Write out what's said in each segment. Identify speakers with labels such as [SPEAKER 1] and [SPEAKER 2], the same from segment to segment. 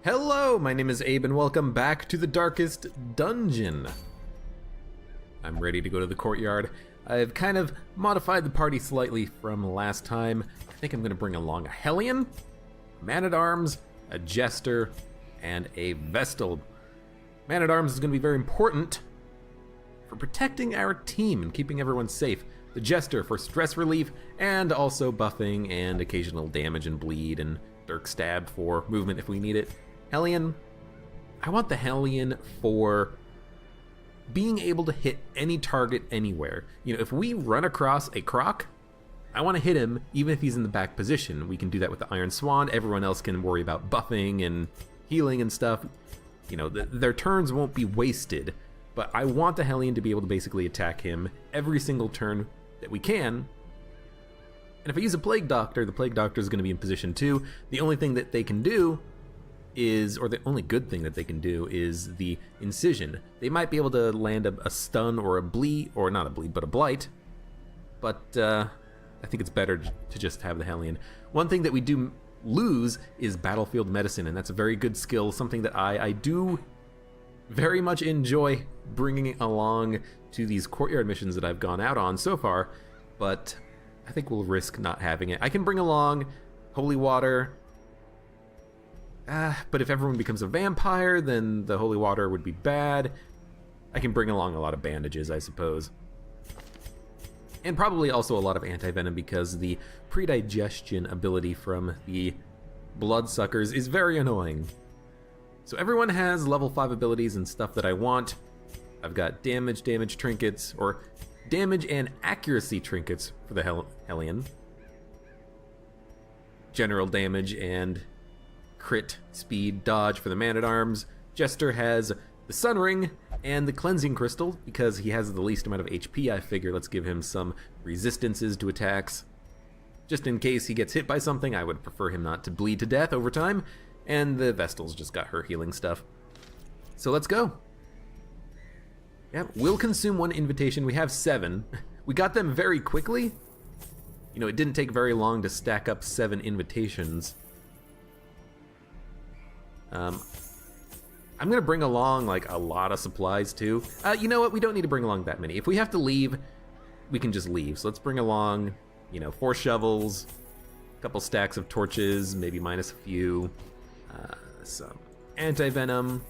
[SPEAKER 1] Hello, my name is Abe and welcome back to the Darkest Dungeon. I'm ready to go to the Courtyard. I've kind of modified the party slightly from last time. I think I'm gonna bring along a Hellion, Man-at-Arms, a Jester, and a Vestal. Man-at-Arms is gonna be very important for protecting our team and keeping everyone safe. The Jester for stress relief and also buffing and occasional damage and bleed and Dirk Stab for movement if we need it. Hellion, I want the Hellion for being able to hit any target anywhere. You know, if we run across a Croc, I want to hit him even if he's in the back position. We can do that with the Iron Swan. Everyone else can worry about buffing and healing and stuff. You know, their turns won't be wasted, but I want the Hellion to be able to basically attack him every single turn that we can. And if I use a Plague Doctor, the Plague Doctor is going to be in position too. The only thing that they can do is, or the only good thing that they can do is the Incision. They might be able to land a stun or a bleed, or not a bleed, but a blight. But I think it's better to just have the Hellion. One thing that we do lose is Battlefield Medicine, and that's a very good skill, something that I do very much enjoy bringing along to these Courtyard missions that I've gone out on so far, but I think we'll risk not having it. I can bring along Holy Water, but if everyone becomes a vampire, then the Holy Water would be bad. I can bring along a lot of bandages, I suppose. And probably also a lot of anti-venom because the predigestion ability from the Bloodsuckers is very annoying. So everyone has level 5 abilities and stuff that I want. I've got damage trinkets, or damage and accuracy trinkets for the Hellion. General damage and crit, speed, dodge for the Man-at-Arms. Jester has the Sun Ring and the Cleansing Crystal because he has the least amount of HP. I figure let's give him some resistances to attacks. Just in case he gets hit by something, I would prefer him not to bleed to death over time. And the Vestal's just got her healing stuff. So let's go. Yeah, we'll consume 1 invitation. We have 7. We got them very quickly. You know, it didn't take very long to stack up 7 invitations. I'm gonna bring along like a lot of supplies too. You know what? We don't need to bring along that many. If we have to leave, we can just leave. So let's bring along, you know, 4 shovels, a couple stacks of torches, maybe minus a few, some anti-venom,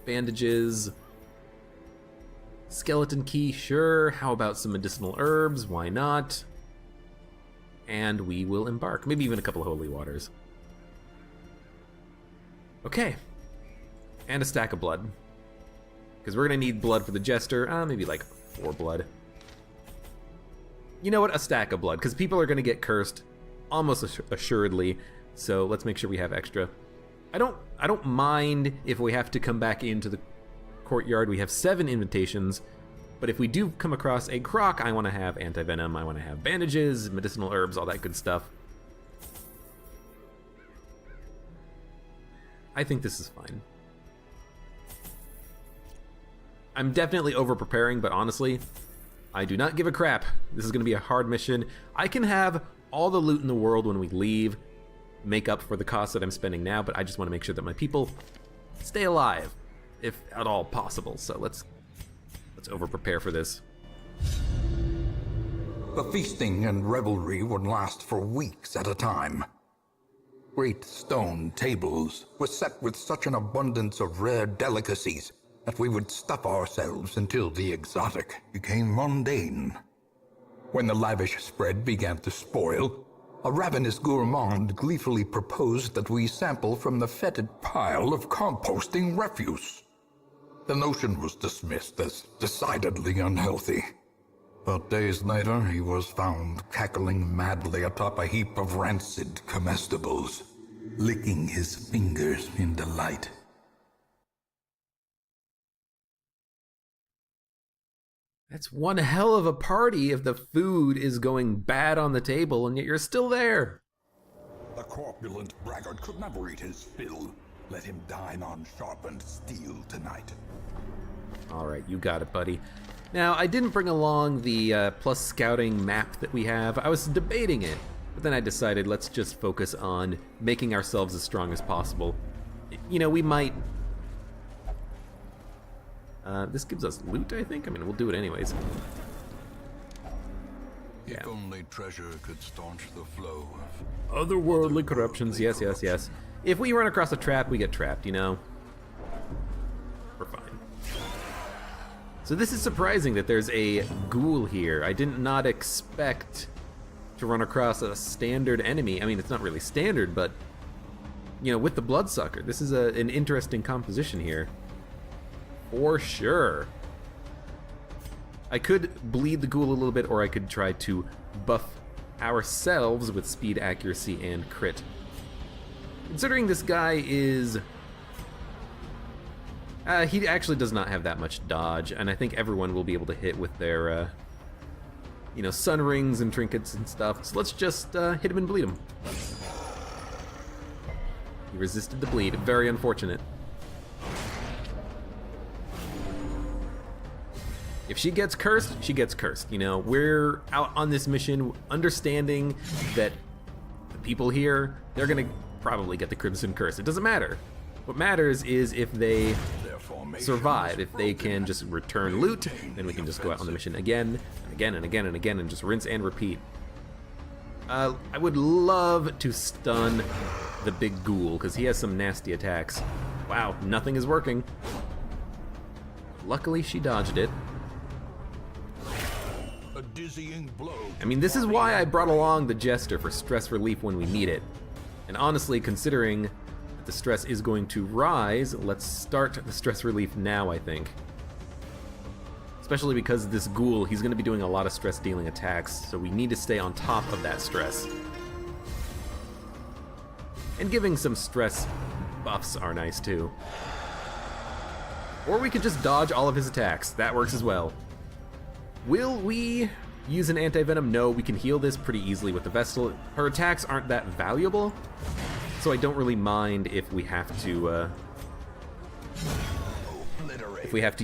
[SPEAKER 1] bandages, skeleton key, sure. How about some medicinal herbs? Why not? And we will embark. Maybe even a couple of holy waters. Okay. And a stack of blood. Because we're going to need blood for the Jester. Maybe like 4 blood. You know what? A stack of blood. Because people are going to get cursed almost assuredly. So let's make sure we have extra. I don't mind if we have to come back into the Courtyard. We have 7 invitations. But if we do come across a Croc, I want to have anti-venom. I want to have bandages, medicinal herbs, all that good stuff. I think this is fine. I'm definitely over-preparing, but honestly, I do not give a crap. This is going to be a hard mission. I can have all the loot in the world when we leave, make up for the cost that I'm spending now, but I just want to make sure that my people stay alive, if at all possible. So let's over-prepare for this.
[SPEAKER 2] The feasting and revelry would last for weeks at a time. Great stone tables were set with such an abundance of rare delicacies that we would stuff ourselves until the exotic became mundane. When the lavish spread began to spoil, a ravenous gourmand gleefully proposed that we sample from the fetid pile of composting refuse. The notion was dismissed as decidedly unhealthy. But days later, he was found cackling madly atop a heap of rancid comestibles, licking his fingers in delight.
[SPEAKER 1] That's one hell of a party if the food is going bad on the table and yet you're still there.
[SPEAKER 2] The corpulent braggart could never eat his fill. Let him dine on sharpened steel tonight.
[SPEAKER 1] All right, you got it, buddy. Now, I didn't bring along the plus scouting map that we have. I was debating it, but then I decided let's just focus on making ourselves as strong as possible. you know, we might... this gives us loot, I think? I mean, we'll do it anyways. Yeah.
[SPEAKER 2] If only treasure could staunch the flow of
[SPEAKER 1] Otherworldly corruptions, yes, yes, yes. If we run across a trap, we get trapped, you know? We're fine. So this is surprising that there's a ghoul here. I did not expect to run across a standard enemy. I mean, it's not really standard, but, you know, with the Bloodsucker, this is an interesting composition here. For sure. I could bleed the ghoul a little bit, or I could try to buff ourselves with speed, accuracy, and crit. Considering this guy is... he actually does not have that much dodge, and I think everyone will be able to hit with their, you know, sun rings and trinkets and stuff. So let's just hit him and bleed him. He resisted the bleed. Very unfortunate. If she gets cursed, she gets cursed. You know, we're out on this mission understanding that the people here, they're gonna probably get the Crimson Curse. It doesn't matter. What matters is if they survive. If they can just return loot, then we can just go out on the mission again, and again, and again, and again, and just rinse and repeat. I would love to stun the big ghoul, because he has some nasty attacks. Wow, nothing is working. Luckily, she dodged it.
[SPEAKER 2] a dizzying blow.
[SPEAKER 1] I mean, this is why I brought along the Jester for stress relief when we need it. And honestly, considering that the stress is going to rise, let's start the stress relief now, I think. Especially because this ghoul, he's going to be doing a lot of stress dealing attacks, so we need to stay on top of that stress. And giving some stress buffs are nice too. Or we could just dodge all of his attacks. That works as well. Will we use an anti-venom? No, we can heal this pretty easily with the Vestal. Her attacks aren't that valuable, so I don't really mind if we have to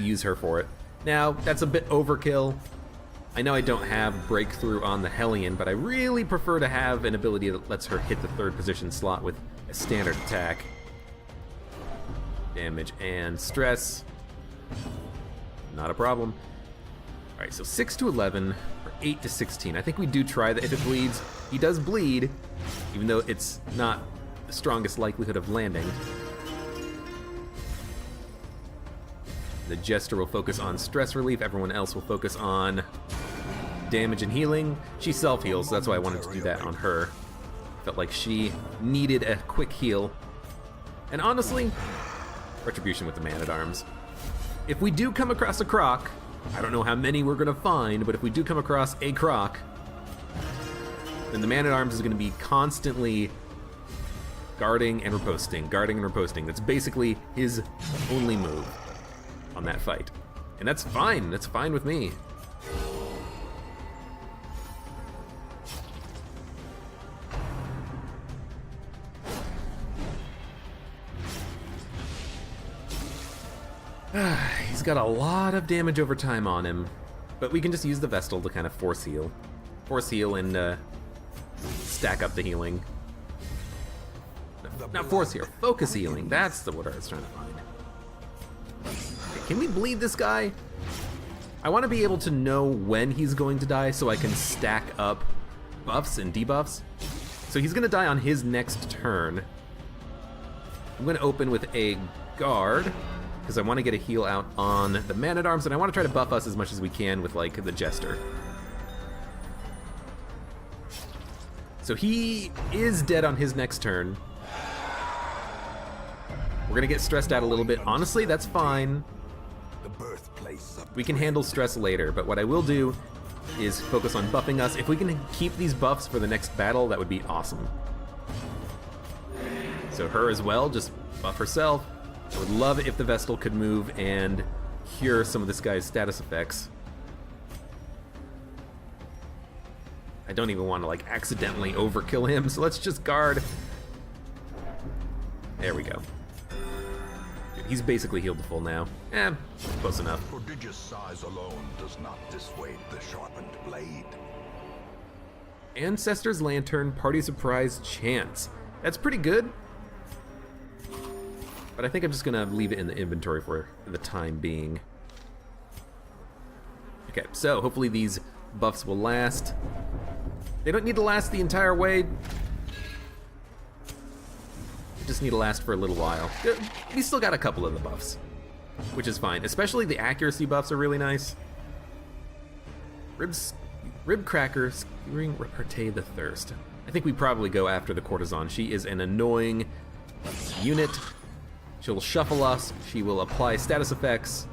[SPEAKER 1] use her for it. Now, that's a bit overkill. I know I don't have Breakthrough on the Hellion, but I really prefer to have an ability that lets her hit the third position slot with a standard attack. Damage and stress. Not a problem. Alright, so 6 to 11, or 8 to 16. I think we do try that if it bleeds. He does bleed, even though it's not the strongest likelihood of landing. The Jester will focus on stress relief, everyone else will focus on damage and healing. She self-heals, so that's why I wanted to do that on her. Felt like she needed a quick heal. And honestly, Retribution with the Man-at-Arms. If we do come across a croc, I don't know how many we're gonna find, but if we do come across a croc, then the Man-at-Arms is gonna be constantly guarding and riposting, guarding and riposting. That's basically his only move on that fight. And that's fine with me. He's got a lot of damage over time on him, but we can just use the Vestal to kind of force heal. Force heal and stack up the healing. Not force heal, focus healing. That's the word I was trying to find. Okay, can we bleed this guy? I want to be able to know when he's going to die so I can stack up buffs and debuffs. So he's going to die on his next turn. I'm going to open with a guard, because I want to get a heal out on the Man-at-Arms, and I want to try to buff us as much as we can with, like, the Jester. So he is dead on his next turn. We're gonna get stressed out a little bit. Honestly, that's fine. We can handle stress later, but what I will do is focus on buffing us. If we can keep these buffs for the next battle, that would be awesome. So her as well, just buff herself. I would love if the Vestal could move and cure some of this guy's status effects. I don't even want to, like, accidentally overkill him, so let's just guard. There we go. Dude, he's basically healed to full now. Close enough.
[SPEAKER 2] Prodigious size alone does not dissuade the sharpened blade.
[SPEAKER 1] Ancestor's Lantern, Party Surprise Chance. That's pretty good. But I think I'm just gonna leave it in the inventory for the time being. Okay, so hopefully these buffs will last. They don't need to last the entire way. They just need to last for a little while. We still got a couple of the buffs, which is fine. Especially the accuracy buffs are really nice. Rib Cracker, skewering repartee the thirst. I think we probably go after the courtesan. She is an annoying unit. She'll shuffle us. She will apply status effects.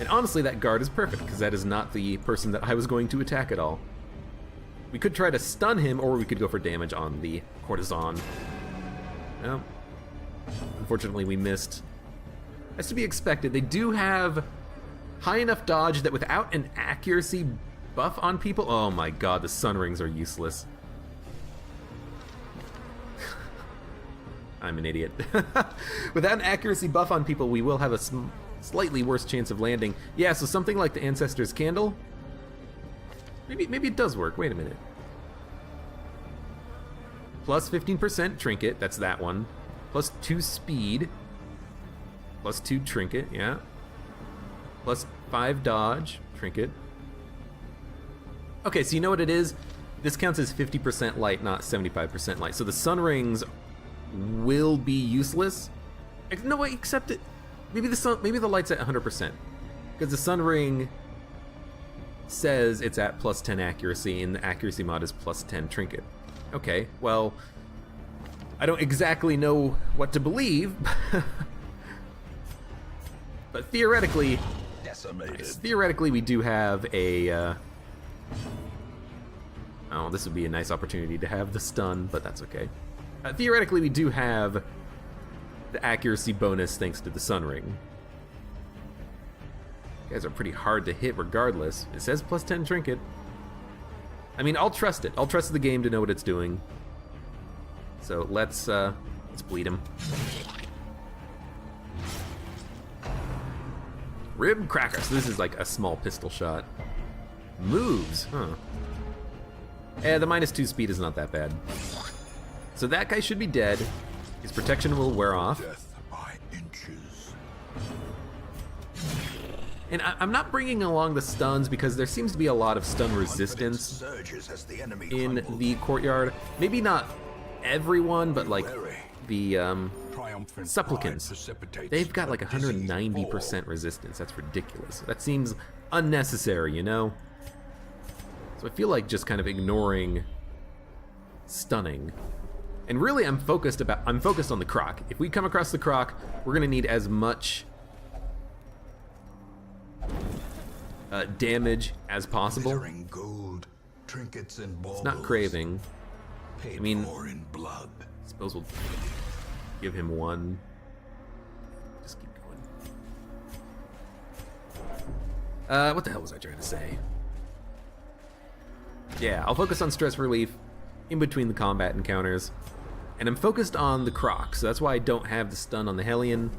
[SPEAKER 1] And honestly, that guard is perfect, because that is not the person that I was going to attack at all. We could try to stun him, or we could go for damage on the courtesan. Well, unfortunately, we missed. That's to be expected. They do have high enough dodge that without an accuracy buff on people... Oh my god, the sun rings are useless. I'm an idiot. Without an accuracy buff on people, we will have a slightly worse chance of landing. Yeah, so something like the Ancestor's Candle. Maybe it does work. Wait a minute. Plus 15% trinket, that's that one. Plus 2 speed. Plus 2 trinket, yeah. Plus 5 dodge, trinket. Okay, so you know what it is? This counts as 50% light, not 75% light. So the sun rings will be useless. No, wait, except it. Maybe the light's at 100%, because the sun ring says it's at plus 10 accuracy, and the accuracy mod is plus 10 trinket. Okay, well, I don't exactly know what to believe, but theoretically, we do have a. Oh, this would be a nice opportunity to have the stun, but that's okay. Theoretically, we do have the accuracy bonus thanks to the sun ring. You guys are pretty hard to hit regardless. It says plus 10 trinket. I mean, I'll trust it. I'll trust the game to know what it's doing. So let's bleed him. Rib Cracker. So this is like a small pistol shot. Moves, huh? The -2 speed is not that bad. So that guy should be dead. His protection will wear off.
[SPEAKER 2] Death by inches.
[SPEAKER 1] And I'm not bringing along the stuns because there seems to be a lot of stun resistance in the courtyard. Maybe not everyone, but like the supplicants. They've got like 190% resistance. That's ridiculous. That seems unnecessary, you know? So I feel like just kind of ignoring stunning. And really, I'm focused on the croc. If we come across the croc, we're gonna need as much damage as possible.
[SPEAKER 2] Gold, trinkets and
[SPEAKER 1] It's not craving. I mean,
[SPEAKER 2] in blood.
[SPEAKER 1] I suppose we'll give him one. Just keep going. What the hell was I trying to say? Yeah, I'll focus on stress relief in between the combat encounters. And I'm focused on the croc, so that's why I don't have the stun on the Hellion.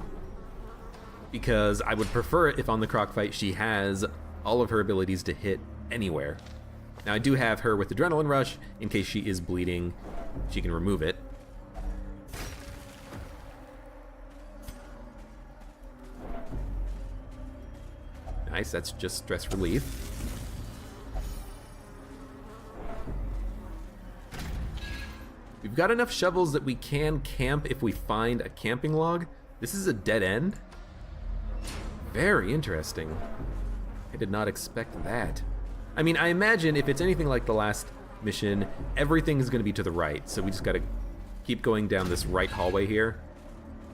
[SPEAKER 1] Because I would prefer it if on the croc fight she has all of her abilities to hit anywhere. Now I do have her with Adrenaline Rush, in case she is bleeding, she can remove it. Nice, that's just stress relief. We've got enough shovels that we can camp if we find a camping log. This is a dead end. Very interesting. I did not expect that. I mean, I imagine if it's anything like the last mission, everything is going to be to the right, so we just got to keep going down this right hallway here.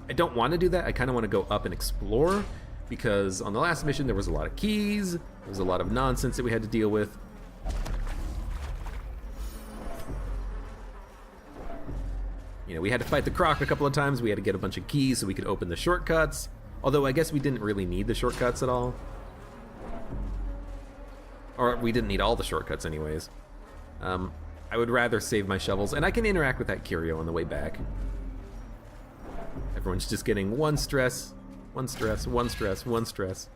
[SPEAKER 1] I don't want to do that. I kind of want to go up and explore, because on the last mission there was a lot of keys, there was a lot of nonsense that we had to deal with. You know, we had to fight the croc a couple of times, we had to get a bunch of keys so we could open the shortcuts. Although I guess we didn't really need the shortcuts at all. Or we didn't need all the shortcuts anyways. I would rather save my shovels, and I can interact with that curio on the way back. Everyone's just getting one stress, one stress, one stress, one stress.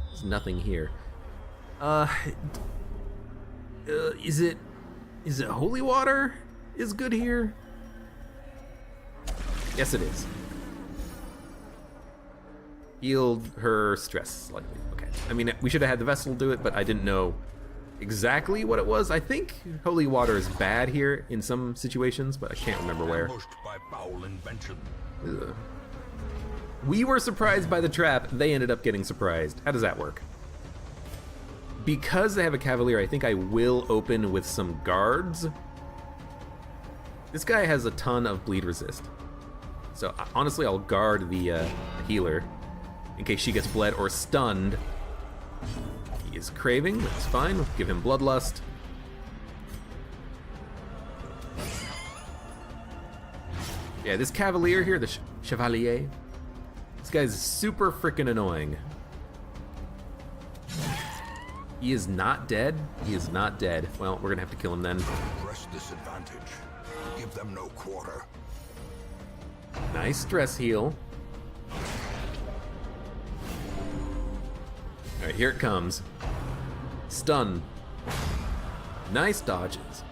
[SPEAKER 1] There's nothing here. Is it holy water? is good here. Yes, it is. Healed her stress slightly. Okay. I mean, we should have had the vessel do it, but I didn't know exactly what it was. I think holy water is bad here in some situations, but I can't remember where.
[SPEAKER 2] By foul invention.
[SPEAKER 1] Ugh. We were surprised by the trap. They ended up getting surprised. How does that work? Because they have a cavalier, I think I will open with some guards. This guy has a ton of bleed resist. So honestly, I'll guard the healer in case she gets bled or stunned. He is craving, that's fine. We'll give him bloodlust. Yeah, this cavalier here, the chevalier, this guy's super freaking annoying. He is not dead. He is not dead. Well, we're gonna have to kill him then.
[SPEAKER 2] Press disadvantage. Give them no quarter.
[SPEAKER 1] Nice stress heal. Alright, here it comes. Stun. Nice dodges.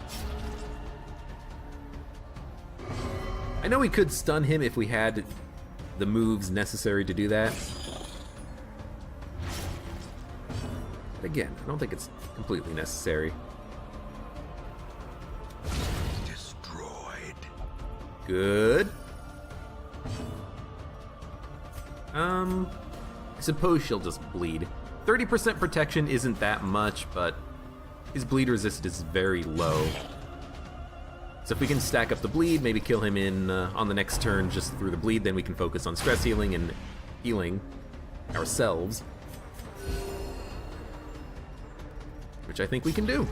[SPEAKER 1] I know we could stun him if we had the moves necessary to do that. But again, I don't think it's completely necessary.
[SPEAKER 2] Destroyed.
[SPEAKER 1] Good. I suppose she'll just bleed. 30% protection isn't that much, but his bleed resist is very low. So if we can stack up the bleed, maybe kill him in on the next turn just through the bleed, then we can focus on stress healing and healing ourselves. Which I think we can do.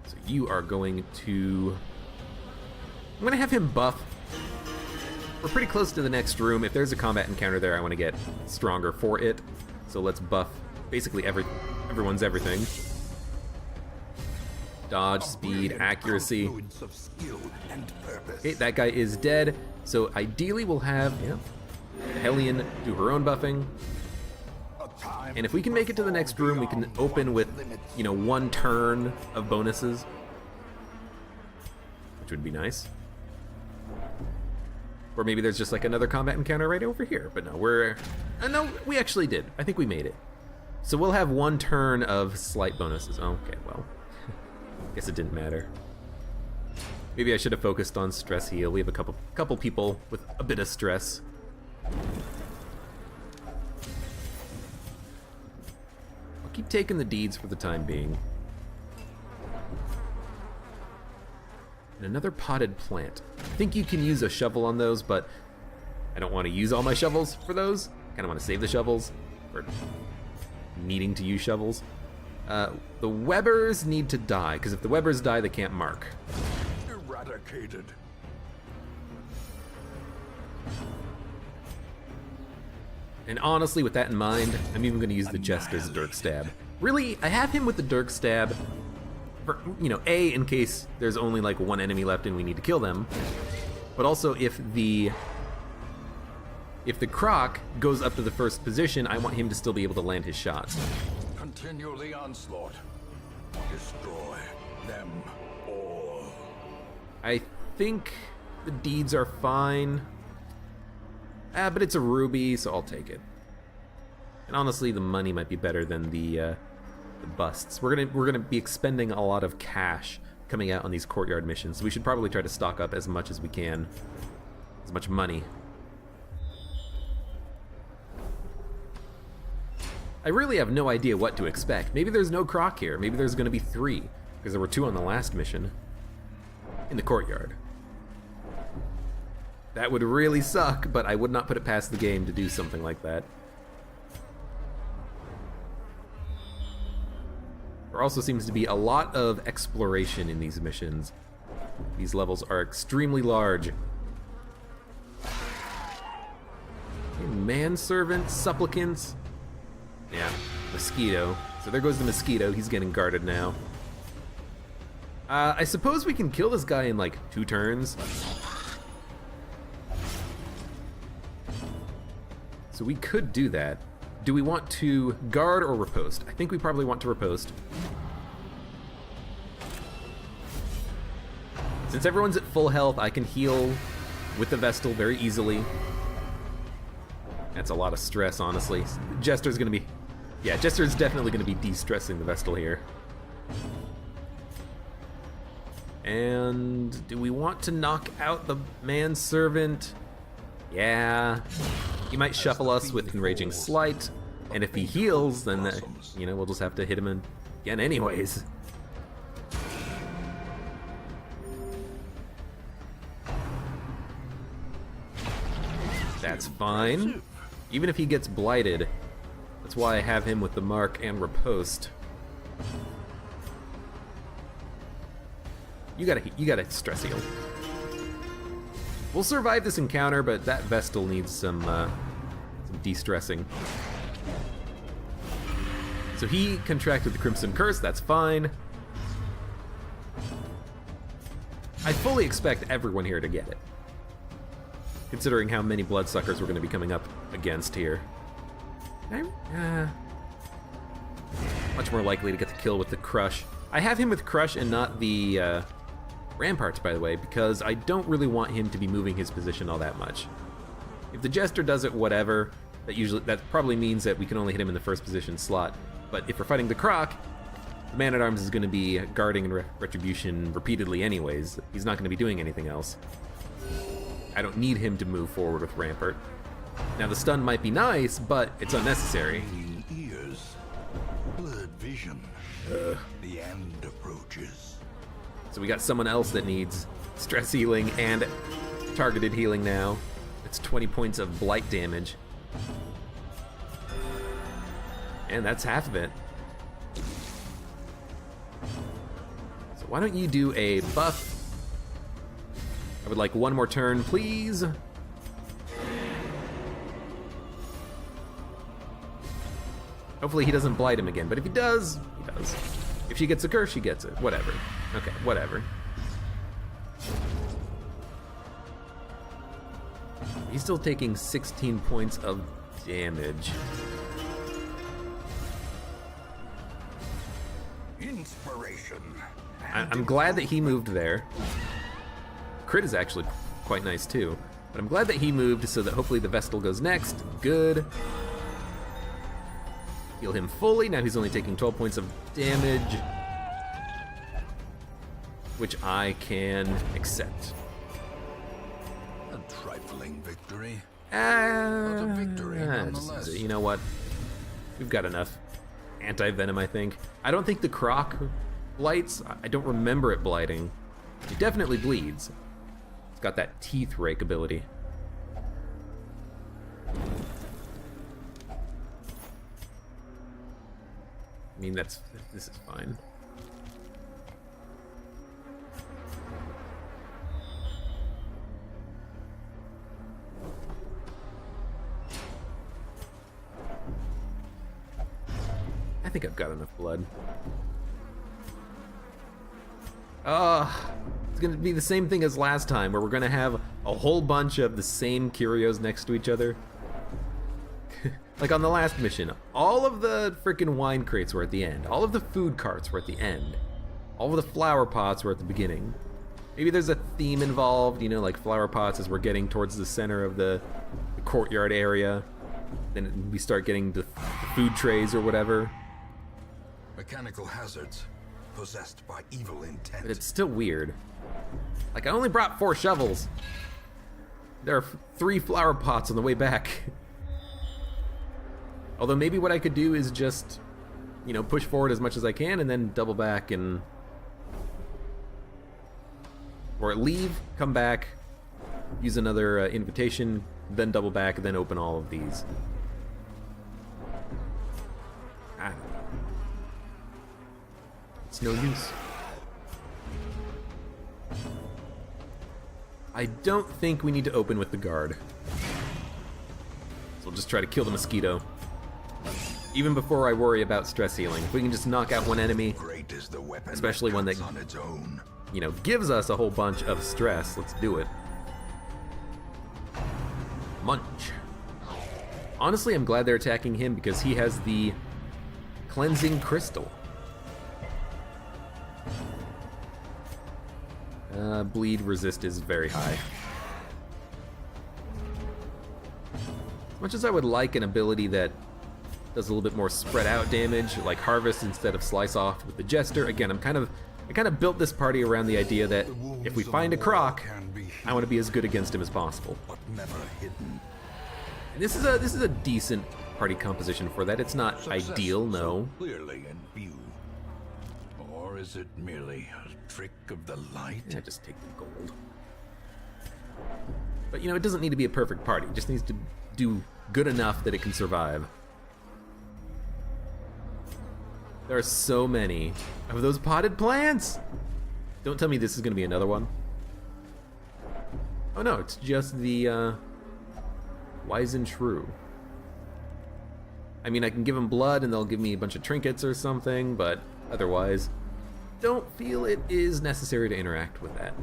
[SPEAKER 1] So you are going to... I'm going to have him buff. We're pretty close to the next room. If there's a combat encounter there, I want to get stronger for it. So let's buff basically everyone's everything. Dodge, speed, accuracy. Okay, that guy is dead. So ideally we'll have Hellion do her own buffing. And if we can make it to the next room, we can open with, one turn of bonuses. Which would be nice. Or maybe there's just like another combat encounter right over here. But no, no, we actually did. I think we made it. So we'll have one turn of slight bonuses. Okay, well, guess it didn't matter. Maybe I should have focused on stress heal. We have a couple people with a bit of stress. I'll keep taking the deeds for the time being. And another potted plant. I think you can use a shovel on those, but I don't want to use all my shovels for those. Kind of want to save the shovels for needing to use shovels. The Webbers need to die, because if the Webbers die, they can't mark.
[SPEAKER 2] Eradicated.
[SPEAKER 1] And honestly, with that in mind, I'm even going to use the Jester's Dirk Stab. Really, I have him with the Dirk Stab for, A, in case there's only like one enemy left and we need to kill them, but also if the Croc goes up to the first position, I want him to still be able to land his shots.
[SPEAKER 2] Continue the onslaught. Destroy them all.
[SPEAKER 1] I think the deeds are fine. But it's a ruby, so I'll take it. And honestly, the money might be better than the busts. We're gonna be expending a lot of cash coming out on these courtyard missions, so we should probably try to stock up as much as we can, as much money. I really have no idea what to expect. Maybe there's no Croc here. Maybe there's gonna be 3, because there were 2 on the last mission in the courtyard. That would really suck, but I would not put it past the game to do something like that. There also seems to be a lot of exploration in these missions. These levels are extremely large. Manservant, supplicants. Yeah, mosquito. So there goes the mosquito. He's getting guarded now. I suppose we can kill this guy in like 2 turns. So we could do that. Do we want to guard or riposte? I think we probably want to riposte. Since everyone's at full health, I can heal with the Vestal very easily. That's a lot of stress, honestly. Jester's gonna be... Yeah, Jester's definitely gonna be de-stressing the Vestal here. And do we want to knock out the manservant? Yeah. He might shuffle us with Enraging Slight, and if he heals, then, you know, we'll just have to hit him again anyways. That's fine. Even if he gets blighted, that's why I have him with the mark and riposte. You gotta stress heal. We'll survive this encounter, but that Vestal needs some de-stressing. So he contracted the Crimson Curse, that's fine. I fully expect everyone here to get it, considering how many Bloodsuckers we're gonna be coming up against here. Much more likely to get the kill with the Crush. I have him with Crush and not the Ramparts, by the way, because I don't really want him to be moving his position all that much. If the Jester does it, whatever, that probably means that we can only hit him in the first position slot. But if we're fighting the Croc, the Man-at-Arms is going to be guarding and Retribution repeatedly anyways. He's not going to be doing anything else. I don't need him to move forward with Rampart. Now the stun might be nice, but it's unnecessary.
[SPEAKER 3] Ears, blurred vision. The end approaches.
[SPEAKER 1] So we got someone else that needs stress healing and targeted healing now. It's 20 points of blight damage. And that's half of it. So why don't you do a buff? I would like one more turn, please. Hopefully he doesn't blight him again, but if he does, he does. If she gets a curse, she gets it. Whatever. Okay, whatever. He's still taking 16 points of damage.
[SPEAKER 2] Inspiration.
[SPEAKER 1] I'm glad that he moved there. Crit is actually quite nice too, but I'm glad that he moved so that hopefully the Vestal goes next. Good. Heal him fully. Now he's only taking 12 points of damage, which I can accept.
[SPEAKER 3] A trifling victory. But a victory nonetheless.
[SPEAKER 1] You know what? We've got enough anti-venom, I think. I don't think the Croc blights. I don't remember it blighting. It definitely bleeds. It's got that teeth rake ability. I mean, this is fine. I think I've got enough blood. It's gonna be the same thing as last time, where we're gonna have a whole bunch of the same curios next to each other. Like on the last mission, all of the freaking wine crates were at the end. All of the food carts were at the end. All of the flower pots were at the beginning. Maybe there's a theme involved, you know, like flower pots as we're getting towards the center of the courtyard area. Then we start getting the food trays or whatever.
[SPEAKER 2] Mechanical hazards possessed by evil intent.
[SPEAKER 1] But it's still weird. Like, I only brought 4 shovels. There are 3 flower pots on the way back. Although maybe what I could do is just, you know, push forward as much as I can and then double back and... Or leave, come back, use another invitation, then double back, and then open all of these. I don't know. It's no use. I don't think we need to open with the guard. So we'll just try to kill the mosquito. Even before I worry about stress healing. If we can just knock out one enemy,
[SPEAKER 3] Great is the weapon
[SPEAKER 1] especially one that,
[SPEAKER 3] on its own.
[SPEAKER 1] you know, gives us a whole bunch of stress, let's do it. Munch. Honestly, I'm glad they're attacking him because he has the cleansing crystal. Bleed resist is very high. As much as I would like an ability that does a little bit more spread out damage, like Harvest instead of Slice Off with the Jester, again, I kind of built this party around the idea that if we find a Croc, I want to be as good against him as possible.
[SPEAKER 3] But never hidden.
[SPEAKER 1] And this is a decent party composition for that. It's not ideal, no.
[SPEAKER 3] So clearly in view. Or is it merely a trick of the light?
[SPEAKER 1] Yeah, just take the gold. But it doesn't need to be a perfect party. It just needs to do good enough that it can survive. There are so many of those potted plants! Don't tell me this is going to be another one. Oh no, it's just the Wise and True. I mean, I can give them blood and they'll give me a bunch of trinkets or something, but otherwise, don't feel it is necessary to interact with that.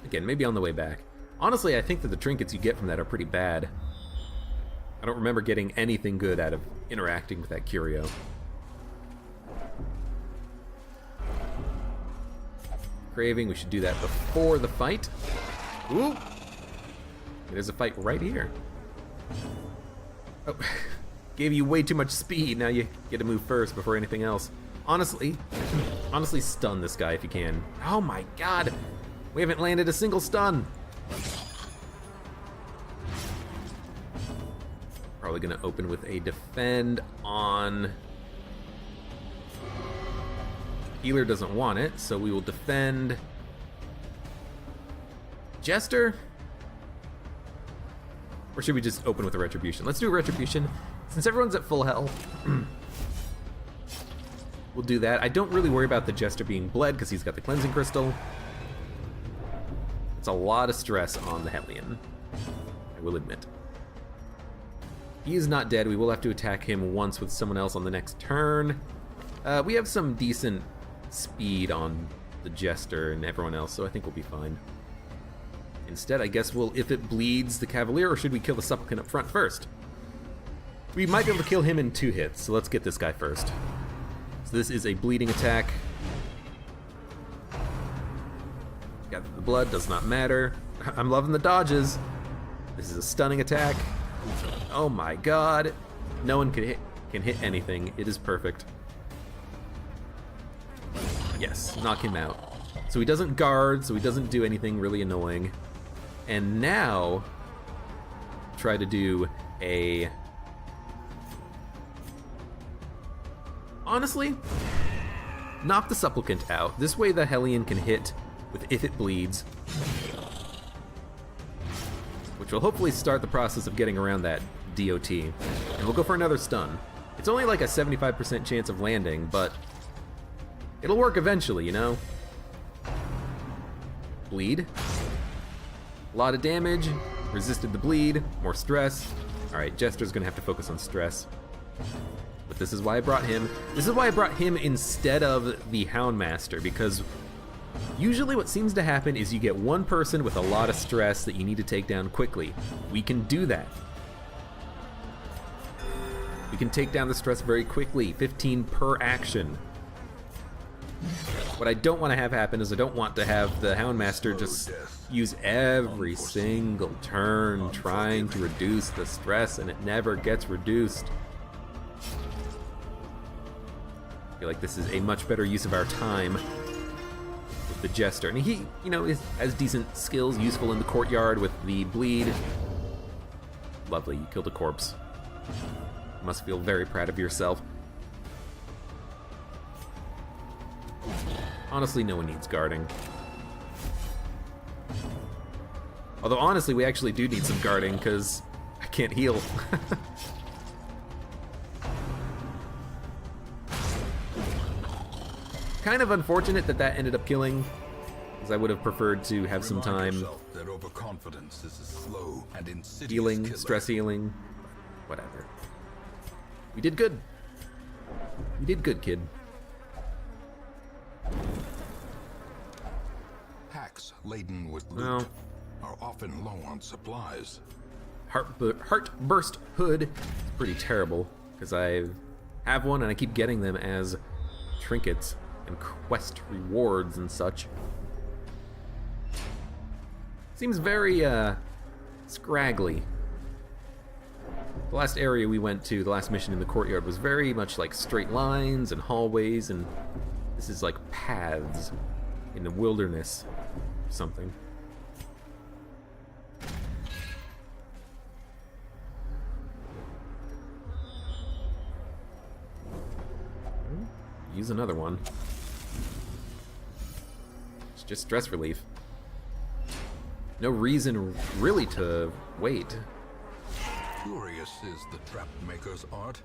[SPEAKER 1] Again, maybe on the way back. Honestly, I think that the trinkets you get from that are pretty bad. I don't remember getting anything good out of interacting with that curio. Craving, we should do that before the fight. Ooh! There's a fight right here. Oh, gave you way too much speed. Now you get to move first before anything else. Honestly, stun this guy if you can. Oh my god! We haven't landed a single stun! Probably gonna open with a defend on... Healer doesn't want it, so we will defend... Jester? Or should we just open with a Retribution? Let's do a Retribution. Since everyone's at full health, we'll do that. I don't really worry about the Jester being bled because he's got the Cleansing Crystal. It's a lot of stress on the Hellion, I will admit. He is not dead. We will have to attack him once with someone else on the next turn. We have some decent speed on the Jester and everyone else, so I think we'll be fine. Instead, I guess we'll, if it bleeds the Cavalier, or should we kill the Supplicant up front first? We might be able to kill him in 2 hits, so let's get this guy first. So this is a bleeding attack. Gather the blood, does not matter. I'm loving the dodges. This is a stunning attack. Oh my god. No one can hit anything. It is perfect. Yes, knock him out. So he doesn't guard, so he doesn't do anything really annoying. And now, try to do a... Honestly, knock the Supplicant out. This way the Hellion can hit with if it bleeds, which will hopefully start the process of getting around that DOT. And we'll go for another stun. It's only like a 75% chance of landing, but it'll work eventually, you know? Bleed. A lot of damage. Resisted the bleed. More stress. Alright, Jester's gonna have to focus on stress. But this is why I brought him. This is why I brought him instead of the Houndmaster, because usually what seems to happen is you get one person with a lot of stress that you need to take down quickly. We can do that. We can take down the stress very quickly, 15 per action. What I don't want to have happen is I don't want to have the Houndmaster just use every single turn trying to reduce the stress, and it never gets reduced. I feel like this is a much better use of our time with the Jester. And he, you know, has decent skills, useful in the Courtyard with the bleed. Lovely, you killed a corpse. You must feel very proud of yourself. Honestly, no one needs guarding. Although, honestly, we actually do need some guarding, because I can't heal. Kind of unfortunate that that ended up killing, because I would have preferred to have some time
[SPEAKER 3] that overconfidence is a slow and insidious
[SPEAKER 1] healing,
[SPEAKER 3] killer.
[SPEAKER 1] stress healing, whatever. We did good. You did good, kid.
[SPEAKER 3] Packs laden with loot
[SPEAKER 1] Well,
[SPEAKER 3] are often low on supplies.
[SPEAKER 1] Heartburst Hood is pretty terrible, because I have one and I keep getting them as trinkets. and quest rewards and such. Seems very, scraggly. The last area we went to, the last mission in the Courtyard, was very much like straight lines and hallways, and this is like paths in the wilderness or something. Use another one. It's just stress relief. No reason really to wait.
[SPEAKER 2] Curious is the trap maker's art.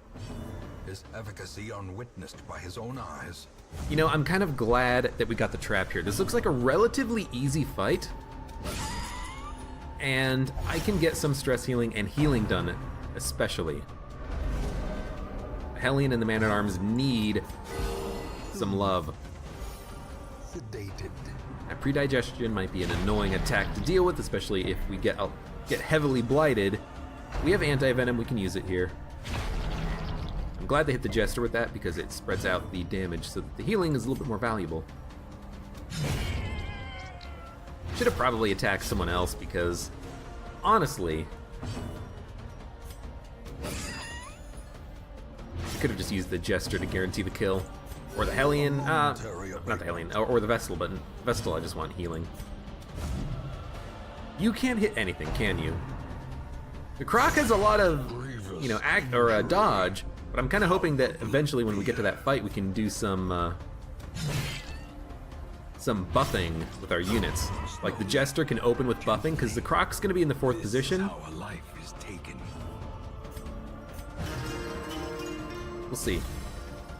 [SPEAKER 2] His efficacy unwitnessed by his own eyes.
[SPEAKER 1] You know, I'm kind of glad that we got the trap here. This looks like a relatively easy fight. And I can get some stress healing and healing done, especially. Hellion and the Man-at-Arms need some love.
[SPEAKER 2] Sedated.
[SPEAKER 1] Now, predigestion might be an annoying attack to deal with, especially if we get heavily blighted. We have anti-venom, we can use it here. I'm glad they hit the Jester with that because it spreads out the damage so that the healing is a little bit more valuable. Should have probably attacked someone else because, honestly, I could have just used the Jester to guarantee the kill. Or the Hellion, not the Hellion, or the Vestal, but Vestal I just want healing. You can't hit anything, can you? The Croc has a lot of, you know, dodge, but I'm kind of hoping that eventually when we get to that fight we can do some buffing with our units. Like the Jester can open with buffing, because the Croc's going to be in the 4th position. We'll see.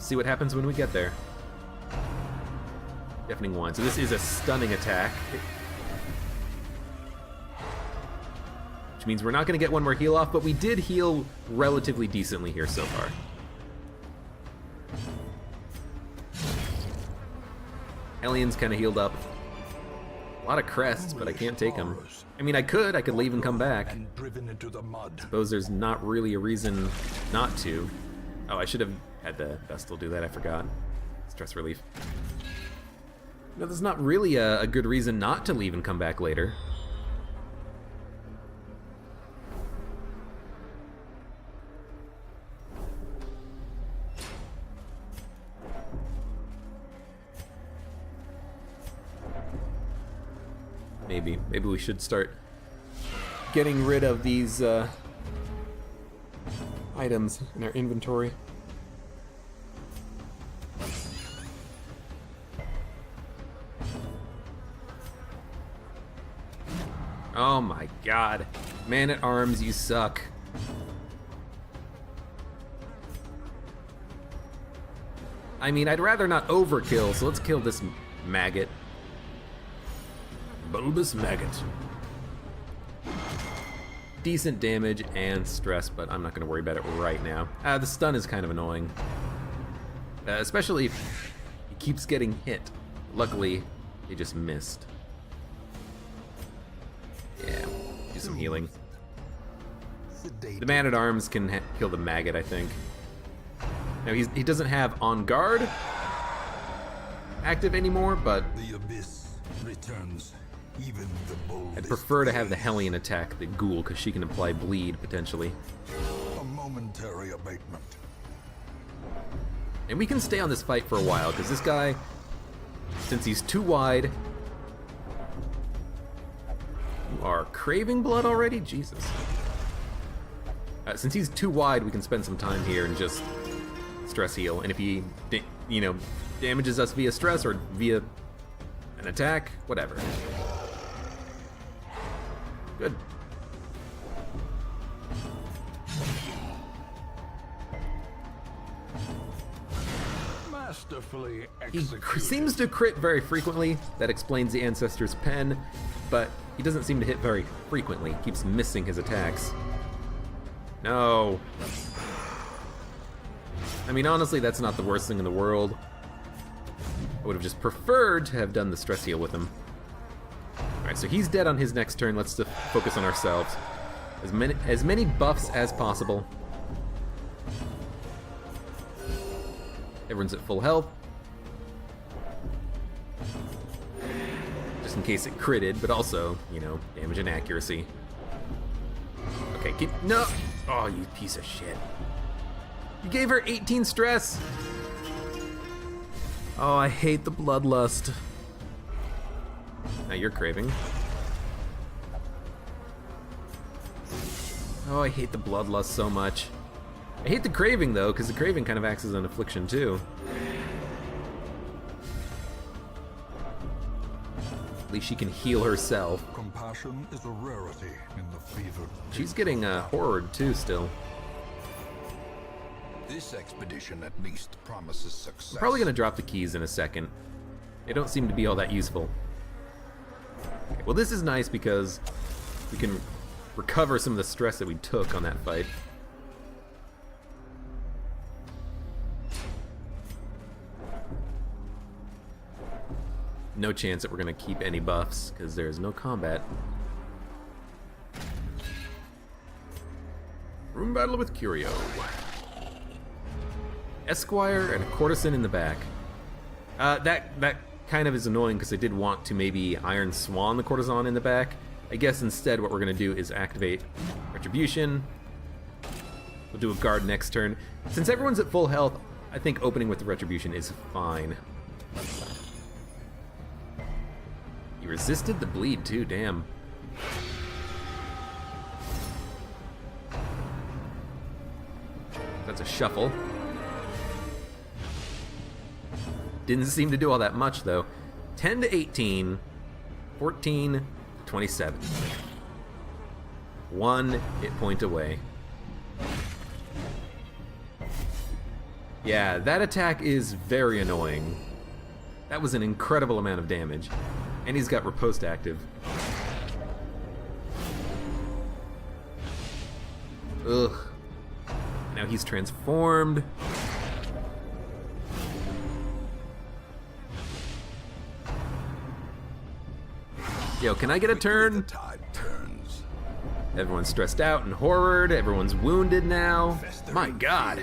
[SPEAKER 1] See what happens when we get there. Deafening 1. So this is a stunning attack. Which means we're not going to get one more heal off, but we did heal relatively decently here so far. Hellion's kind of healed up. A lot of crests, but I can't take them. I mean, I could leave and come back. Suppose there's not really a reason not to. Oh, I should have had the Vestal do that, I forgot. Stress relief. No, there's not really a good reason not to leave and come back later. Maybe we should start getting rid of these items in our inventory. Oh my god. Man-at-Arms, you suck. I mean, I'd rather not overkill, so let's kill this maggot. Bulbous maggot. Decent damage and stress, but I'm not going to worry about it right now. The stun is kind of annoying. Especially if he keeps getting hit. Luckily, he just missed. Yeah, do some healing. The Man-at-Arms can kill the maggot, I think. Now, he doesn't have On Guard active anymore, but
[SPEAKER 2] The abyss returns. Even the
[SPEAKER 1] I'd prefer to have the Hellion attack the Ghoul, because she can apply bleed, potentially.
[SPEAKER 2] A momentary abatement.
[SPEAKER 1] And we can stay on this fight for a while, because this guy, since he's too wide... You are craving blood already? Jesus. Since he's too wide, we can spend some time here and just stress heal. And if he, you know, damages us via stress or via an attack, whatever. Good.
[SPEAKER 3] Masterfully
[SPEAKER 1] He
[SPEAKER 3] executed.
[SPEAKER 1] seems to crit very frequently. That explains the Ancestor's Pen, but he doesn't seem to hit very frequently. He keeps missing his attacks. No. I mean, honestly, that's not the worst thing in the world. I would have just preferred to have done the stress heal with him. Alright, so he's dead on his next turn. Let's just focus on ourselves. As many buffs as possible. Everyone's at full health. in case it critted, but also, you know, damage and accuracy. Okay, keep... No! Oh, you piece of shit. You gave her 18 stress! Oh, I hate the bloodlust. Now you're craving. Oh, I hate the bloodlust so much. I hate the craving, though, because the craving kind of acts as an affliction, too. At least she can heal herself.
[SPEAKER 2] Compassion is a rarity in the fevered.
[SPEAKER 1] She's getting horrored, too, still.
[SPEAKER 2] This expedition at least promises success.
[SPEAKER 1] I'm probably going to drop the keys in a second. They don't seem to be all that useful. Okay, well, this is nice because we can recover some of the stress that we took on that fight. No chance that we're going to keep any buffs because there's no combat. Room battle with Curio. Esquire and a courtesan in the back. That kind of is annoying because I did want to maybe Iron Swan the courtesan in the back. I guess instead what we're going to do is activate Retribution. We'll do a guard next turn. Since everyone's at full health, I think opening with the Retribution is fine. You resisted the bleed too, damn. That's a shuffle. Didn't seem to do all that much though. 10 to 18, 14 to 27. 1 hit point away. Yeah, that attack is very annoying. That was an incredible amount of damage. And he's got riposte active. Ugh. Now he's transformed. Yo, can I get a turn?
[SPEAKER 3] The tide turns.
[SPEAKER 1] Everyone's stressed out and horrored. Everyone's wounded now. My god.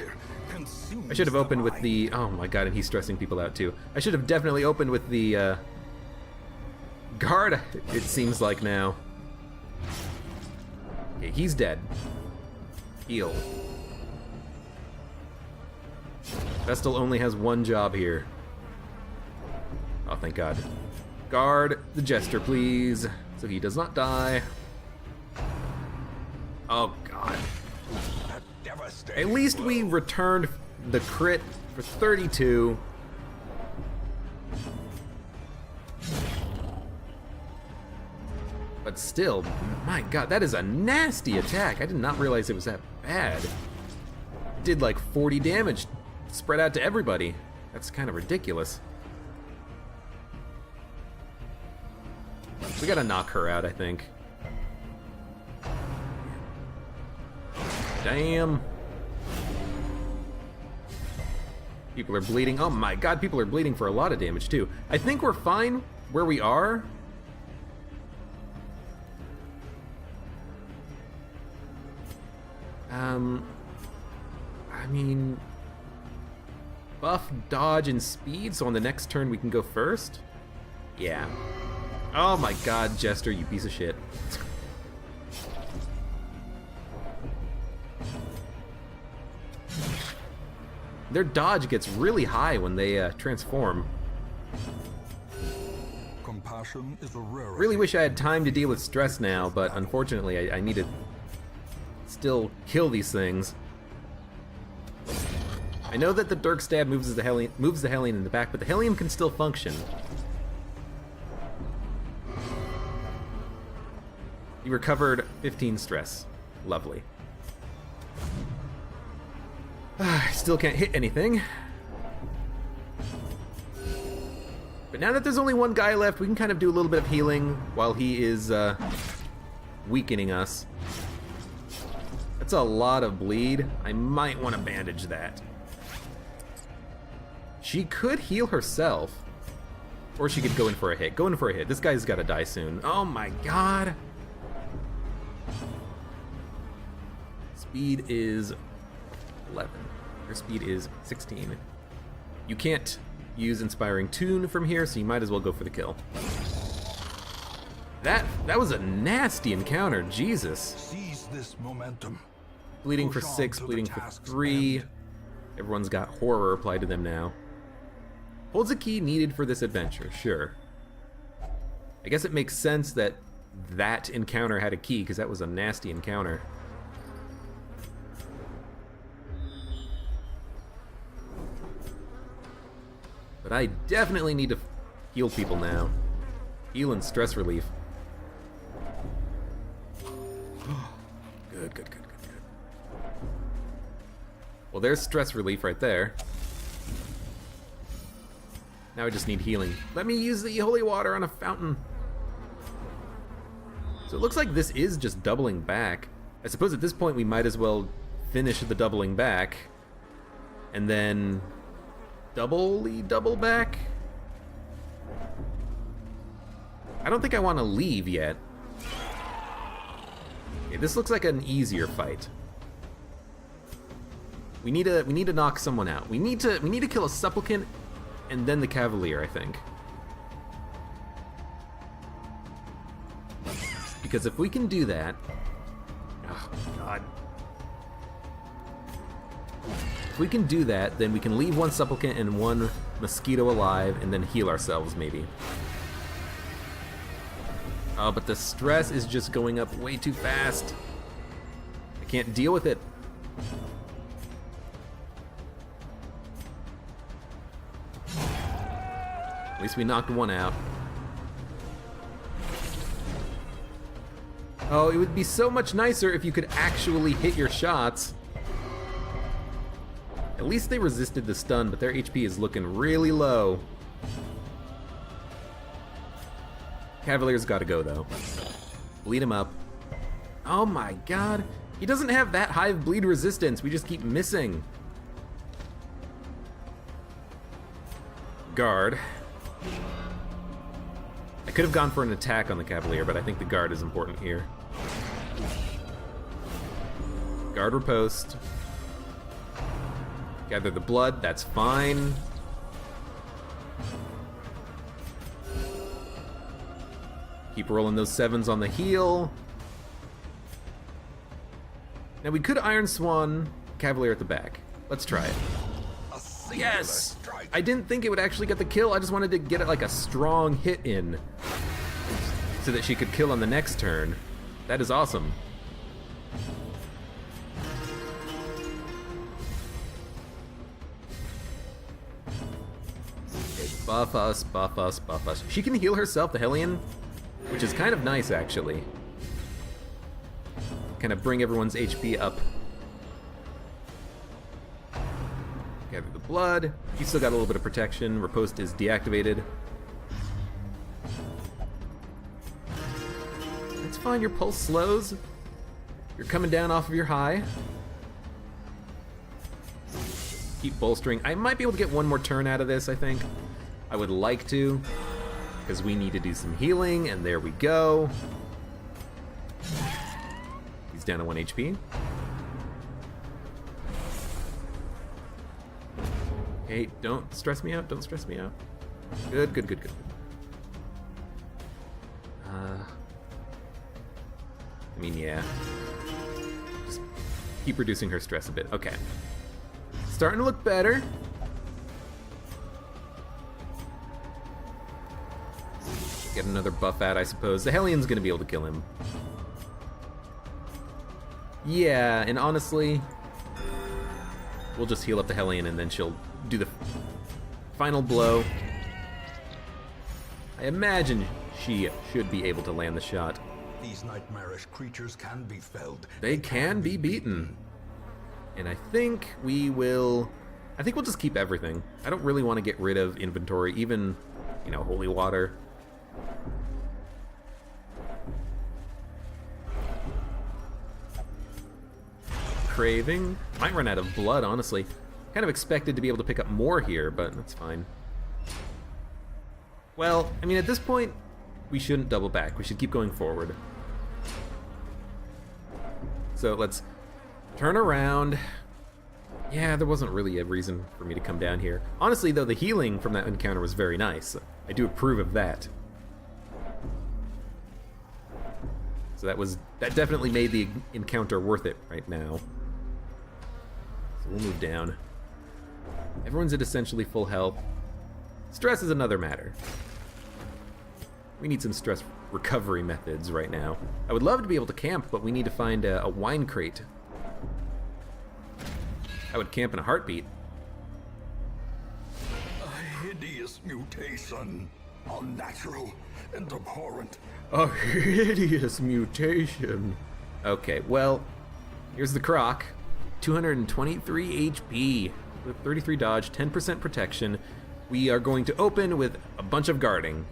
[SPEAKER 1] I should have opened with the... Oh my god, and he's stressing people out too. I should have definitely opened with the guard, it seems like now. Okay, he's dead. Heal. Vestal only has one job here. Oh, thank god. Guard the Jester, please, so he does not die. Oh god. At least we returned the crit for 32. But still, my god, that is a nasty attack. I did not realize it was that bad. It did like 40 damage spread out to everybody. That's kind of ridiculous. We gotta knock her out, I think. Damn. People are bleeding. Oh my god, people are bleeding for a lot of damage too. I think we're fine where we are. I mean, buff, dodge, and speed, so on the next turn we can go first? Yeah. Oh my god, Jester, you piece of shit. Their dodge gets really high when they transform.
[SPEAKER 2] Compassion is a rarity.
[SPEAKER 1] Really wish I had time to deal with stress now, but unfortunately I need to still kill these things. I know that the Dirk Stab moves the Hellion in the back, but the Hellion can still function. You recovered 15 stress. Lovely. Still can't hit anything. But now that there's only one guy left, we can kind of do a little bit of healing while he is weakening us. That's a lot of bleed. I might want to bandage that. She could heal herself. Or she could go in for a hit. Go in for a hit. This guy's got to die soon. Oh my god. Speed is 11. Her speed is 16. You can't use Inspiring Tune from here, so you might as well go for the kill. That was a nasty encounter, Jesus.
[SPEAKER 3] Seize this momentum.
[SPEAKER 1] Bleeding for
[SPEAKER 3] Push on
[SPEAKER 1] 6,
[SPEAKER 3] to the
[SPEAKER 1] bleeding for
[SPEAKER 3] task's
[SPEAKER 1] 3.
[SPEAKER 3] end.
[SPEAKER 1] Everyone's got horror applied to them now. Holds a key needed for this adventure, sure. I guess it makes sense that that encounter had a key, because that was a nasty encounter. But I definitely need to heal people now. Heal and stress relief. Good, good, good, good, good. Well, there's stress relief right there. Now I just need healing. Let me use the holy water on a fountain. So it looks like this is just doubling back. I suppose at this point we might as well finish the doubling back and then double back. I don't think I want to leave yet. Okay, this looks like an easier fight. We need to knock someone out. We need to kill a supplicant and then the cavalier, I think. Because if we can do that, oh god. If we can do that, then we can leave one supplicant and one mosquito alive and then heal ourselves, maybe. Oh, but the stress is just going up way too fast. I can't deal with it. At least we knocked one out. Oh, it would be so much nicer if you could actually hit your shots. At least they resisted the stun, but their HP is looking really low. Cavalier's gotta go, though. Bleed him up. Oh my god. He doesn't have that high of bleed resistance. We just keep missing. Guard. I could have gone for an attack on the Cavalier, but I think the guard is important here. Guard riposte. Gather the blood, that's fine. Keep rolling those 7s on the heal. Now we could Iron Swan Cavalier at the back. Let's try it. Yes! I didn't think it would actually get the kill, I just wanted to get it like a strong hit in so that she could kill on the next turn. That is awesome. Okay, buff us, buff us, buff us. She can heal herself, the Hellion, which is kind of nice, actually. Kind of bring everyone's HP up. Gather the blood. You still got a little bit of protection. Riposte is deactivated. That's fine, your pulse slows. You're coming down off of your high. Keep bolstering. I might be able to get one more turn out of this, I think. I would like to, because we need to do some healing, and there we go. He's down to 1 HP. Hey, don't stress me out, don't stress me out. Good, good, good, good. I mean, yeah. Just keep reducing her stress a bit. Okay. Starting to look better. Get another buff out, I suppose. The Hellion's gonna be able to kill him. Yeah, and honestly, we'll just heal up the Hellion and then she'll do the final blow. I imagine she should be able to land the shot.
[SPEAKER 3] These nightmarish creatures can be felled.
[SPEAKER 1] They can be beaten. And I think we'll just keep everything. I don't really want to get rid of inventory, even, you know, holy water. Craving. Might run out of blood, honestly. Kind of expected to be able to pick up more here, but that's fine. Well, I mean, at this point, we shouldn't double back. We should keep going forward. So let's turn around. Yeah, there wasn't really a reason for me to come down here. Honestly, though, the healing from that encounter was very nice. I do approve of that. So that definitely made the encounter worth it right now. So we'll move down. Everyone's at essentially full health. Stress is another matter. We need some stress recovery methods right now. I would love to be able to camp, but we need to find a wine crate. I would camp in a heartbeat.
[SPEAKER 2] A hideous mutation. Unnatural and abhorrent.
[SPEAKER 1] A hideous mutation. Okay, well, here's the croc. 223 HP with 33 dodge, 10% protection. We are going to open with a bunch of guarding.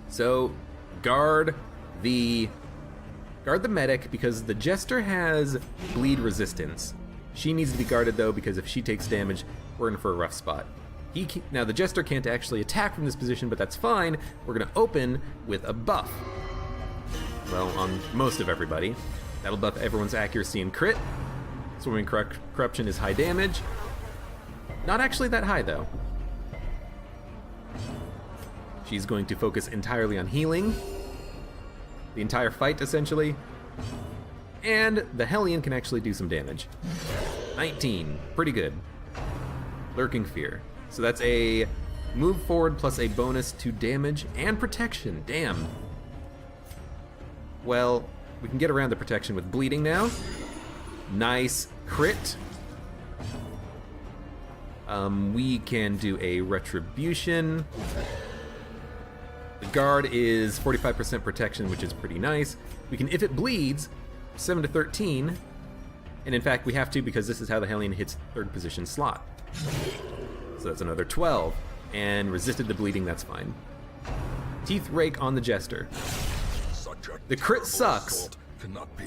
[SPEAKER 1] So, guard the medic because the jester has bleed resistance. She needs to be guarded though because if she takes damage, we're in for a rough spot. Now the jester can't actually attack from this position, but that's fine. We're gonna open with a buff. Well, on most of everybody. That'll buff everyone's accuracy and crit. Swimming corruption is high damage. Not actually that high though. She's going to focus entirely on healing. The entire fight, essentially. And the Hellion can actually do some damage. 19, pretty good. Lurking Fear. So that's a move forward plus a bonus to damage and protection, damn. Well, we can get around the protection with bleeding now. Nice crit. We can do a retribution. The guard is 45% protection, which is pretty nice. We can, if it bleeds, 7 to 13. And in fact, we have to because this is how the Hellion hits third position slot. So that's another 12. And resisted the bleeding, that's fine. Teeth Rake on the Jester. The crit sucks.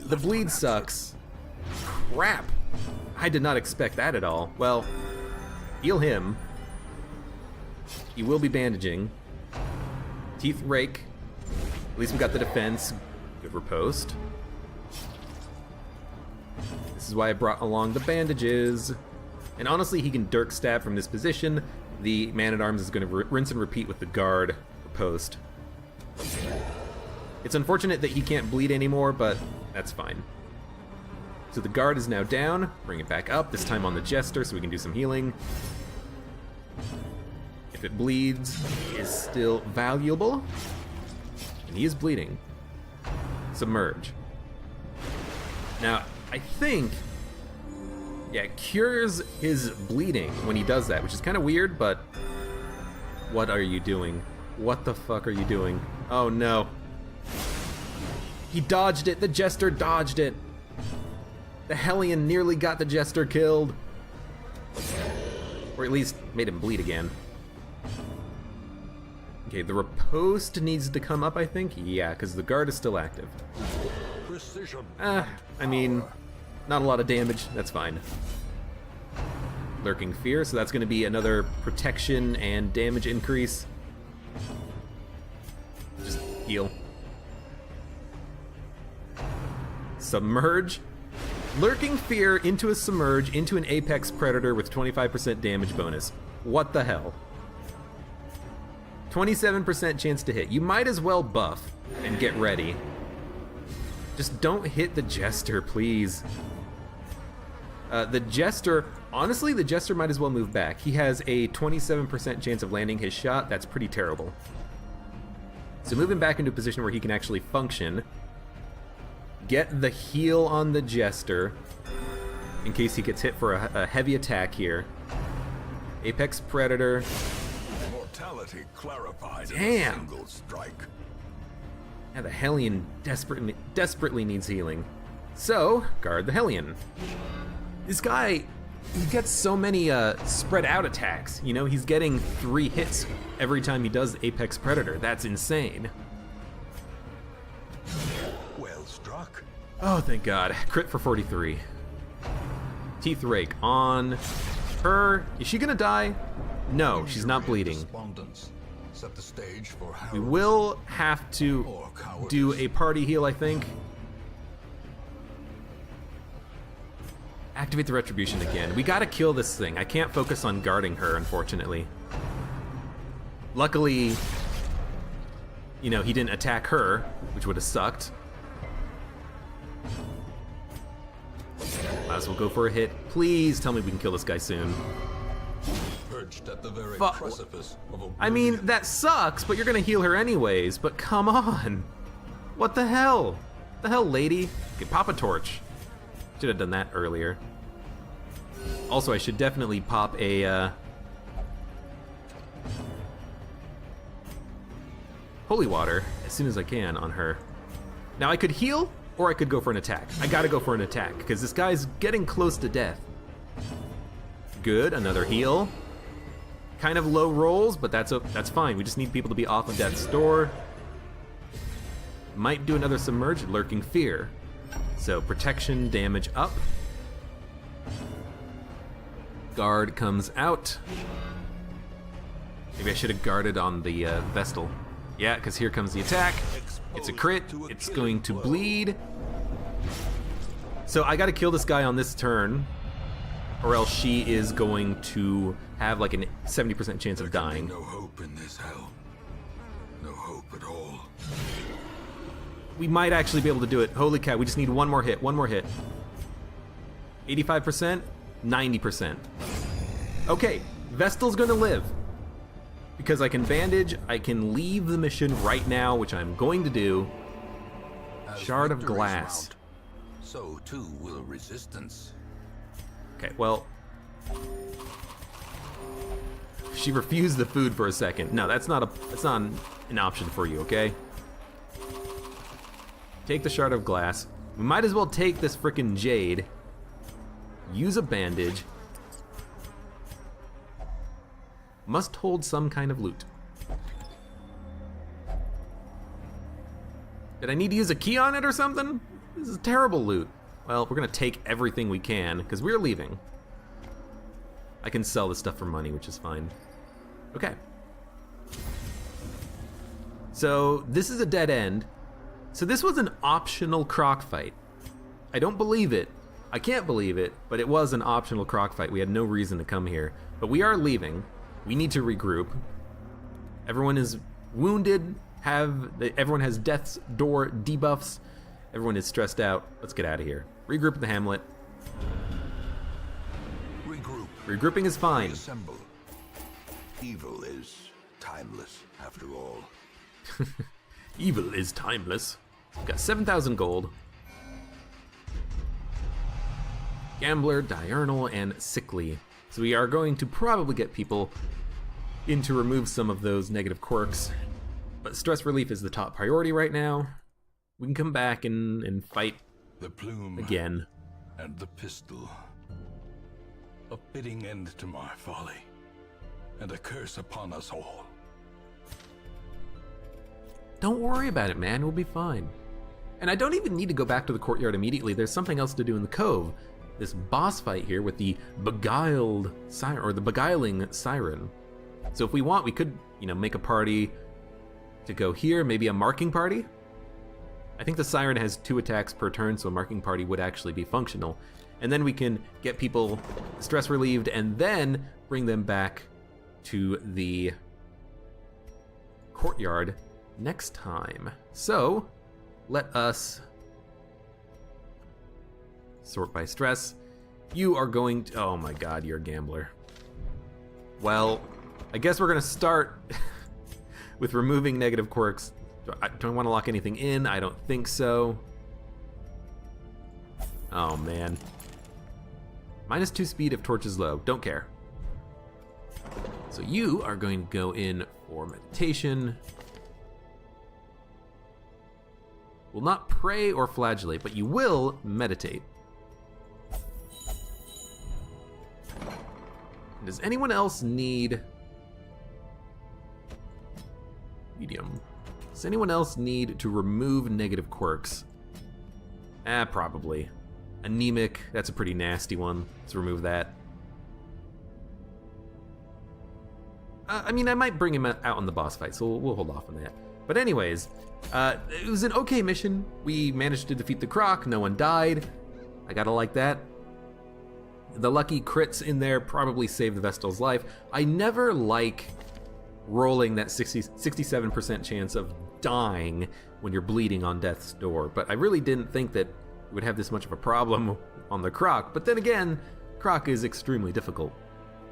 [SPEAKER 1] The bleed sucks. Crap. I did not expect that at all. Well, heal him. He will be bandaging. Teeth Rake. At least we got the defense. Good riposte. This is why I brought along the bandages. And honestly, he can Dirk Stab from this position. The Man-at-Arms is going to rinse and repeat with the guard riposte. It's unfortunate that he can't bleed anymore, but that's fine. So the guard is now down. Bring it back up, this time on the Jester so we can do some healing. If it bleeds, it is still valuable. And he is bleeding. Submerge. Now, I think, yeah, it cures his bleeding when he does that, which is kind of weird, but what are you doing? What the fuck are you doing? Oh no. He dodged it, the Jester dodged it. The Hellion nearly got the Jester killed. Or at least made him bleed again. Okay, the riposte needs to come up, I think. Yeah, because the guard is still active. I mean, not a lot of damage. That's fine. Lurking Fear, so that's going to be another protection and damage increase. Just heal. Submerge. Lurking Fear into a Submerge into an Apex Predator with 25% damage bonus. What the hell? 27% chance to hit. You might as well buff and get ready. Just don't hit the Jester, please. The Jester, honestly, the Jester might as well move back. He has a 27% chance of landing his shot. That's pretty terrible. So move him back into a position where he can actually function. Get the heal on the Jester in case he gets hit for a heavy attack here. Apex Predator.
[SPEAKER 3] Mortality clarified.
[SPEAKER 1] Damn.
[SPEAKER 3] In a single strike.
[SPEAKER 1] Yeah, the Hellion desperately needs healing. So, guard the Hellion. This guy, he gets so many spread out attacks. You know, he's getting 3 hits every time he does Apex Predator. That's insane.
[SPEAKER 3] Well struck.
[SPEAKER 1] Oh, thank God. Crit for 43. Teeth Rake on her. Is she gonna die? No, she's not bleeding.
[SPEAKER 2] Set the stage for
[SPEAKER 1] We will have to do a party heal, I think. Activate the Retribution again. We gotta kill this thing. I can't focus on guarding her, unfortunately. Luckily, you know, he didn't attack her, which would have sucked. Might as well go for a hit. Please tell me we can kill this guy soon.
[SPEAKER 3] Perched at the very
[SPEAKER 1] Fuck.
[SPEAKER 3] precipice of oblivion.
[SPEAKER 1] I mean, that sucks, but you're gonna heal her anyways, but come on. What the hell? What the hell, lady? Okay, pop a torch. Should have done that earlier. Also, I should definitely pop a, holy water as soon as I can on her. Now, I could heal, or I could go for an attack. I gotta go for an attack, because this guy's getting close to death. Good, another heal. Kind of low rolls, but that's fine. We just need people to be off of death's door. Might do another submerged, lurking fear. So protection, damage up. Guard comes out. Maybe I should have guarded on the Vestal. Yeah, because here comes the attack. It's a crit. It's going to bleed. So I gotta kill this guy on this turn, or else she is going to have like a 70% chance of dying.
[SPEAKER 3] No hope in this hell. No hope at all.
[SPEAKER 1] We might actually be able to do it. Holy cow, we just need one more hit, one more hit. 85%, 90%. Okay, Vestal's gonna live. Because I can bandage, I can leave the mission right now, which I'm going to do.
[SPEAKER 2] As
[SPEAKER 1] Shard of
[SPEAKER 2] victories
[SPEAKER 1] glass.
[SPEAKER 2] mount, so too will resistance.
[SPEAKER 1] Okay, well. She refused the food for a second. No, that's not an option for you, okay? Take the shard of glass. We might as well take this frickin' jade. Use a bandage. Must hold some kind of loot. Did I need to use a key on it or something? This is terrible loot. Well, we're gonna take everything we can, because we're leaving. I can sell this stuff for money, which is fine. Okay. So, this is a dead end. So this was an optional croc fight. I don't believe it. I can't believe it, but it was an optional croc fight. We had no reason to come here. But we are leaving. We need to regroup. Everyone is wounded. Everyone has death's door debuffs. Everyone is stressed out. Let's get out of here. Regroup at the Hamlet.
[SPEAKER 3] Regroup.
[SPEAKER 1] Regrouping is fine.
[SPEAKER 3] Reassemble. Evil is timeless, after all.
[SPEAKER 1] Evil is timeless. We've got 7,000 gold. Gambler, Diurnal, and Sickly. So we are going to probably get people in to remove some of those negative quirks. But stress relief is the top priority right now. We can come back and fight
[SPEAKER 3] The plume
[SPEAKER 1] again.
[SPEAKER 3] and the pistol. A fitting end to my folly, and a curse upon us all.
[SPEAKER 1] Don't worry about it, man. We'll be fine. And I don't even need to go back to the courtyard immediately. There's something else to do in the cove. This boss fight here with the beguiled siren, or the beguiling siren. So if we want, we could, make a party to go here, maybe a marking party. I think the siren has 2 attacks per turn, so a marking party would actually be functional. And then we can get people stress relieved and then bring them back to the courtyard next time. So, let us sort by stress. You are going to... Oh my god, you're a gambler. Well, I guess we're going to start with removing negative quirks. Do I want to lock anything in? I don't think so. Oh man. -2 speed if torch is low. Don't care. So you are going to go in for meditation. Will not pray or flagellate, but you will meditate. Does anyone else need... Medium. Does anyone else need to remove negative quirks? Probably. Anemic, that's a pretty nasty one. Let's remove that. I mean, I might bring him out on the boss fight, so we'll hold off on that. But anyways, it was an okay mission. We managed to defeat the croc, no one died. I gotta like that. The lucky crits in there probably saved the Vestal's life. I never like rolling that 67% chance of dying when you're bleeding on death's door, but I really didn't think that would have this much of a problem on the Croc, but then again, Croc is extremely difficult.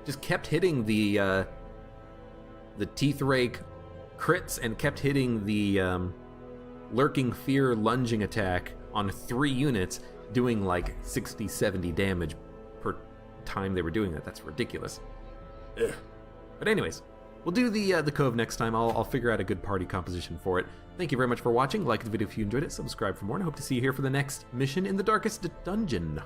[SPEAKER 1] Just kept hitting the Teeth Rake crits and kept hitting the Lurking Fear lunging attack on 3 units, doing like 60, 70 damage per time they were doing that. That's ridiculous. Ugh. But anyways, we'll do the Cove next time. I'll figure out a good party composition for it. Thank you very much for watching. Like the video if you enjoyed it, subscribe for more, and I hope to see you here for the next mission in the Darkest Dungeon.